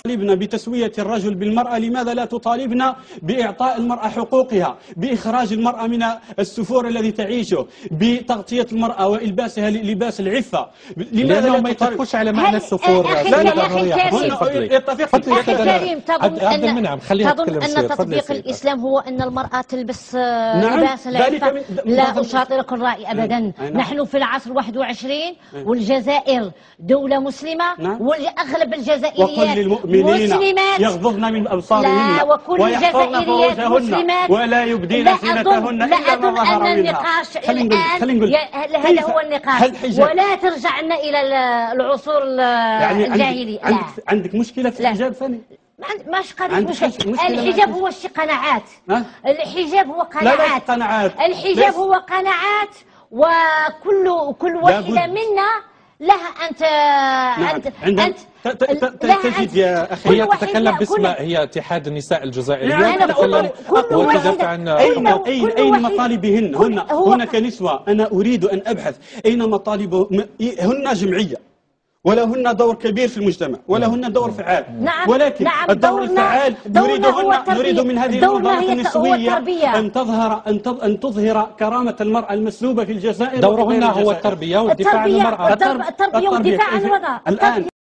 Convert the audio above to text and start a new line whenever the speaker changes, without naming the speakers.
طالبنا بتسوية الرجل بالمرأة، لماذا لا تطالبنا بإعطاء المرأة حقوقها، بإخراج المرأة من السفور الذي تعيشه، بتغطية المرأة وإلباسها لباس العفة؟ لماذا لا
ما يتفقوش على معنى السفور؟
أخي كريم، تظن أن تطبيق الإسلام هو أن المرأة تلبس لباس العفة؟ لا أشاطرك الرأي أبدا. نحن في العصر 21 والجزائر دولة مسلمة، وأغلب الجزائريات مسلمات
يغضضن من أبصارهن ويحفظن فروجهن ولا يبدين زينتهن إلا ما ظهر منها.
النقاش الآن هذا هو النقاش، ولا ترجعنا إلى العصور الجاهلية.
عندك مشكلة في الحجاب ثاني؟
مش قضية مشكلة. الحجاب هو شي قناعات. الحجاب هو قناعات. الحجاب هو قناعات، وكل واحدة منا لها أنت
تجد يا أخي.
هي تتكلم باسم هي اتحاد النساء الجزائرية،
تتكلم وتدافع عن أين مطالبهن هن كنسوة. أنا أريد أن أبحث أين مطالبهن. هن جمعية ولهن دور كبير في المجتمع ولهن دور فعال، ولكن الدور الفعال نريد من هذه المنظمات النسوية أن تظهر كرامة المرأة المسلوبة في الجزائر.
دورهن هو التربية والدفاع عن المرأة.
التربية والدفاع عن الوضع.